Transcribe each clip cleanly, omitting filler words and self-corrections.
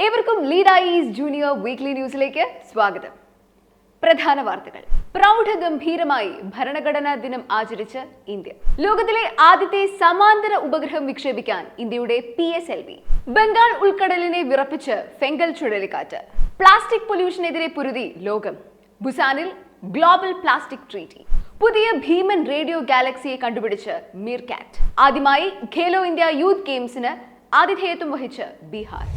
ഏവർക്കും lead ice junior weekly ന്യൂസിലേക്ക് സ്വാഗതം. പ്രധാന വാർത്തകൾ. പ്രൗഢഗംഭീരമായി ഭരണഘടനാ ദിനം ആചരിച്ച് ഇന്ത്യ. ലോകത്തിലെ ആദ്യത്തെ സമാന്തര ഉപഗ്രഹം വിക്ഷേപിക്കാൻ ഇന്ത്യയുടെ PSLV. ബംഗാൾ ഉൾക്കടലിനെ വിറപ്പിച്ച് ഫെംഗൽ ചുഴലിക്കാറ്റ്. പ്ലാസ്റ്റിക് പൊല്യൂഷനെതിരെ പൊരുതി ലോകം. ബുസാനിൽ ഗ്ലോബൽ പ്ലാസ്റ്റിക് ട്രീറ്റി. പുതിയ ഭീമൻ റേഡിയോ ഗാലക്സിയെ കണ്ടുപിടിച്ച് മീർകാറ്റ്. ആദ്യമായി ഖേലോ ഇന്ത്യ യൂത്ത് ഗെയിംസിന് ആതിഥേയത്വം വഹിച്ച് ബീഹാർ.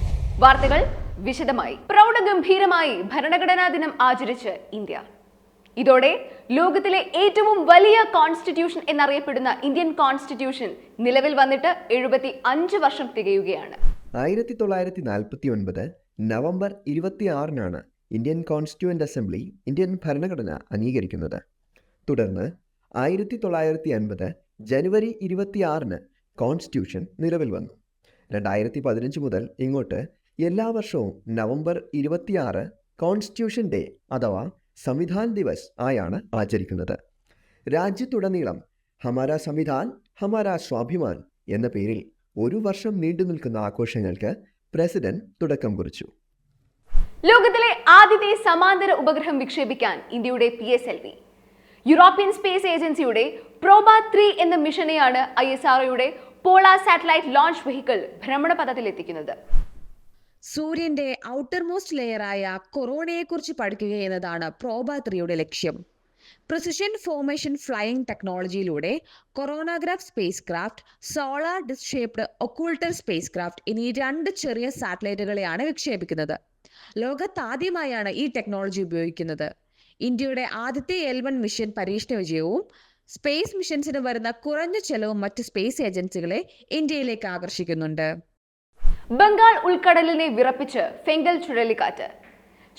വാർത്തകൾ വിശദമായി. പ്രൗഢഗംഭീരമായി ഭരണഘടനാ ദിനം ആചരിച്ച് ഇന്ത്യ. ഇതോടെ ലോകത്തിലെ ഏറ്റവും വലിയ കോൺസ്റ്റിറ്റ്യൂഷൻ എന്നറിയപ്പെടുന്ന ഇന്ത്യൻ കോൺസ്റ്റിറ്റ്യൂഷൻ നിലവിൽ വന്നിട്ട് 75 വർഷം തികയുകയാണ്. 1949 November 26 Indian constituent assembly Indian ഭരണഘടന അംഗീകരിക്കുന്നത്. തുടർന്ന് 1950 ജനുവരി 26 കോൺസ്റ്റിറ്റ്യൂഷൻ നിലവിൽ വന്നു. 2015 മുതൽ ഇങ്ങോട്ട് എല്ലാ വർഷവും നവംബർ 26 കോൺസ്റ്റിറ്റ്യൂഷൻ ഡേ അഥവാ സംവിധാൻ ദിവസ് ആയാണ് ആചരിക്കുന്നത്. രാജ്യത്തുടനീളം ഹമാരാ സംവിധാൻ ഹമാരാ സ്വാഭിമാൻ എന്ന പേരിൽ ഒരു വർഷം നീണ്ടു നിൽക്കുന്ന ആഘോഷങ്ങൾക്ക് പ്രസിഡന്റ് തുടക്കം കുറിച്ചു. ലോകത്തിലെ ആദ്യത്തെ സമാന്തര ഉപഗ്രഹം വിക്ഷേപിക്കാൻ ഇന്ത്യയുടെ PSLV. യൂറോപ്യൻ സ്പേസ് ഏജൻസിയുടെ പ്രോബ 3 എന്ന മിഷനെയാണ് ISROയുടെ പോളാർ സാറ്റലൈറ്റ് ലോഞ്ച് വെഹിക്കിൾ ഭ്രമണപഥത്തിലെത്തിക്കുന്നത്. സൂര്യന്റെ ഔട്ടർ മോസ്റ്റ് ലെയറായ കൊറോണയെക്കുറിച്ച് പഠിക്കുക എന്നതാണ് പ്രോബ 3യുടെ ലക്ഷ്യം. പ്രിസിഷൻ ഫോർമേഷൻ ഫ്ലൈയിങ് ടെക്നോളജിയിലൂടെ coronagraph spacecraft, solar disk shaped occulter spacecraft എന്നീ 2 ചെറിയ സാറ്റലൈറ്റുകളെയാണ് വിക്ഷേപിക്കുന്നത്. ലോകത്താദ്യമായാണ് ഈ ടെക്നോളജി ഉപയോഗിക്കുന്നത്. ഇന്ത്യയുടെ ആദ്യത്തെ L1 മിഷൻ പരീക്ഷണ വിജയവും സ്പേസ് മിഷൻസിന് വരുന്ന കുറഞ്ഞ ചെലവും മറ്റ് സ്പേസ് ഏജൻസികളെ ഇന്ത്യയിലേക്ക് ആകർഷിക്കുന്നുണ്ട്. ബംഗാൾ ഉൾക്കടലിനെ വിറപ്പിച്ച് ഫെംഗൽ ചുഴലിക്കാറ്റ്.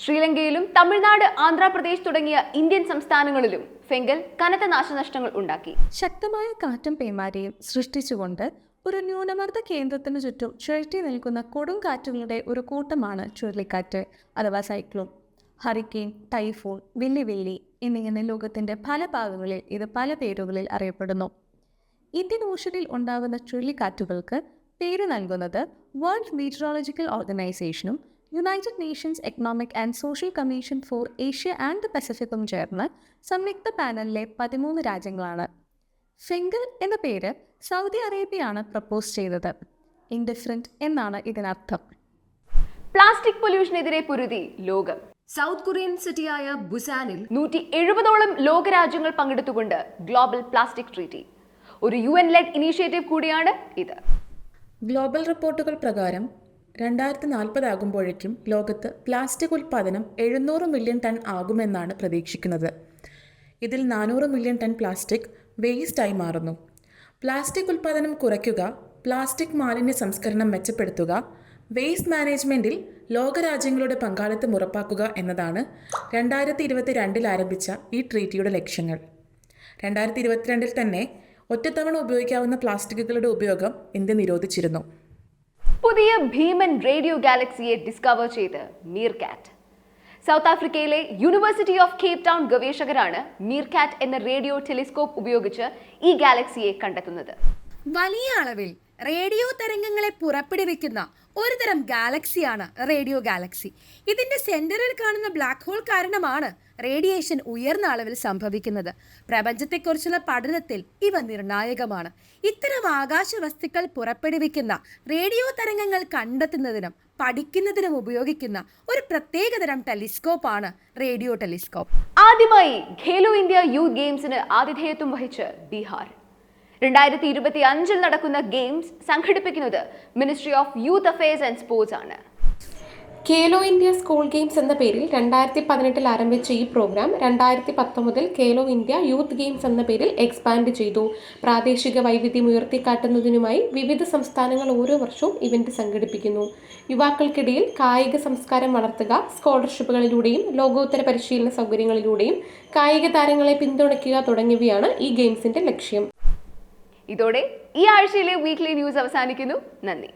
ശ്രീലങ്കയിലും തമിഴ്നാട്, ആന്ധ്രാപ്രദേശ് തുടങ്ങിയ ഇന്ത്യൻ സംസ്ഥാനങ്ങളിലും ഫെംഗൽ കനത്ത നാശനഷ്ടങ്ങൾ ഉണ്ടാക്കി. ശക്തമായ കാറ്റും പേമാരിയും സൃഷ്ടിച്ചുകൊണ്ട് ഒരു ന്യൂനമർദ്ദ കേന്ദ്രത്തിന് ചുറ്റും ചുഴറ്റി നിൽക്കുന്ന കൊടുങ്കാറ്റുകളുടെ ഒരു കൂട്ടമാണ് ചുഴലിക്കാറ്റ് അഥവാ സൈക്ലോൺ. ഹറിക്കെയിൻ, ടൈഫൂൺ, വില്ലിവേലി എന്നിങ്ങനെ ലോകത്തിൻ്റെ പല ഭാഗങ്ങളിൽ ഇത് പല പേരുകളിൽ അറിയപ്പെടുന്നു. ഇന്ത്യൻ ഓഷനിൽ ഉണ്ടാകുന്ന ചുഴലിക്കാറ്റുകൾക്ക് പേര് നൽകുന്നത് വേൾഡ് മീറ്ററോളജിക്കൽ ഓർഗനൈസേഷനും united nations economic and social commission for Asia and the പസഫിക്കും ചേർന്ന് സംയുക്ത പാനലിലെ 13 രാജ്യങ്ങളാണ്. ഫെംഗൽ എന്ന പേര് സൗദി അറേബ്യയാണ് പ്രപ്പോസ് ചെയ്തത്. ഇൻഡിഫറൻറ്റ് എന്നാണ് ഇതിനർത്ഥം. പ്ലാസ്റ്റിക് പൊല്യൂഷനെതിരെ പൊരുതി ലോകം. സൗത്ത് കൊറിയൻ സിറ്റിയായ ബുസാനിൽ 170ഓളം ലോകരാജ്യങ്ങൾ പങ്കെടുത്തുകൊണ്ട് ഗ്ലോബൽ പ്ലാസ്റ്റിക് ട്രീറ്റി. ഒരു UN ലെഡ് ഇനീഷ്യേറ്റീവ് കൂടിയാണ് ഇത്. ഗ്ലോബൽ റിപ്പോർട്ടുകൾ പ്രകാരം 2040 ആകുമ്പോഴേക്കും ലോകത്ത് പ്ലാസ്റ്റിക് ഉൽപ്പാദനം 700 മില്യൺ ടൺ ആകുമെന്നാണ് പ്രതീക്ഷിക്കുന്നത്. ഇതിൽ 400 മില്യൺ ടൺ പ്ലാസ്റ്റിക് വേസ്റ്റായി മാറുന്നു. പ്ലാസ്റ്റിക് ഉൽപ്പാദനം കുറയ്ക്കുക, പ്ലാസ്റ്റിക് മാലിന്യ സംസ്കരണം മെച്ചപ്പെടുത്തുക, വേസ്റ്റ് മാനേജ്മെൻറ്റിൽ ലോകരാജ്യങ്ങളുടെ പങ്കാളിത്തം ഉറപ്പാക്കുക എന്നതാണ് 2022 ആരംഭിച്ച ഈ ട്രീറ്റിയുടെ ലക്ഷ്യങ്ങൾ. 2022 തന്നെ ഒറ്റത്തവണ ഉപയോഗിക്കാവുന്ന പ്ലാസ്റ്റിക്കുകളുടെ ഉപയോഗം ഇന്ത്യ നിരോധിച്ചിരുന്നു. പുതിയ ഭീമൻ റേഡിയോ ഗാലക്സിയെ ഡിസ്കവർ ചെയ്ത് മീർകാറ്റ്. സൗത്ത് ആഫ്രിക്കയിലെ യൂണിവേഴ്സിറ്റി ഓഫ് കേപ്പ് ടൗൺ ഗവേഷകരാണ് മീർകാറ്റ് എന്ന റേഡിയോ ടെലിസ്കോപ്പ് ഉപയോഗിച്ച് ഈ ഗാലക്സിയെ കണ്ടെത്തുന്നത്. വലിയ അളവിൽ റേഡിയോ തരംഗങ്ങളെ പുറപ്പെടുവിക്കുന്ന ഒരുതരം ഗാലക്സിയാണ് റേഡിയോ ഗാലക്സി. ഇതിന്റെ സെന്ററിൽ കാണുന്ന ബ്ലാക്ക് ഹോൾ കാരണമാണ് റേഡിയേഷൻ ഉയർന്ന അളവിൽ സംഭവിക്കുന്നത്. പ്രപഞ്ചത്തെക്കുറിച്ചുള്ള പഠനത്തിൽ ഇവ നിർണായകമാണ്. ഇത്തരം ആകാശ വസ്തുക്കൾ പുറപ്പെടുവിക്കുന്ന റേഡിയോ തരംഗങ്ങൾ കണ്ടെത്തുന്നതിനും പഠിക്കുന്നതിനും ഉപയോഗിക്കുന്ന ഒരു പ്രത്യേകതരം ടെലിസ്കോപ്പാണ് റേഡിയോ ടെലിസ്കോപ്പ്. ആദ്യമായി ഖേലോ ഇന്ത്യ യൂത്ത് ഗെയിംസിന് ആതിഥേയത്വം വഹിച്ച് ബീഹാർ. 2025 നടക്കുന്ന ഗെയിംസ് സംഘടിപ്പിക്കുന്നത് ministry of youth affairs and sports ആണ്. ഖേലോ ഇന്ത്യ സ്കൂൾ ഗെയിംസ് എന്ന പേരിൽ 2018 ആരംഭിച്ച ഈ programme 2019 Khelo India youth games എന്ന പേരിൽ എക്സ്പാൻഡ് ചെയ്തു. പ്രാദേശിക വൈവിധ്യം ഉയർത്തിക്കാട്ടുന്നതിനുമായി വിവിധ സംസ്ഥാനങ്ങൾ ഓരോ വർഷവും ഇവന്റ് സംഘടിപ്പിക്കുന്നു. യുവാക്കൾക്കിടയിൽ കായിക സംസ്കാരം വളർത്തുക, സ്കോളർഷിപ്പുകളിലൂടെയും ലോകോത്തര പരിശീലന സൗകര്യങ്ങളിലൂടെയും കായിക താരങ്ങളെ പിന്തുണയ്ക്കുക തുടങ്ങിയവയാണ് ഈ ഗെയിംസിന്റെ ലക്ഷ്യം. ഇതോടെ ഈ ആഴ്ചയിലെ വീക്ക്ലി ന്യൂസ് അവസാനിക്കുന്നു. നന്ദി.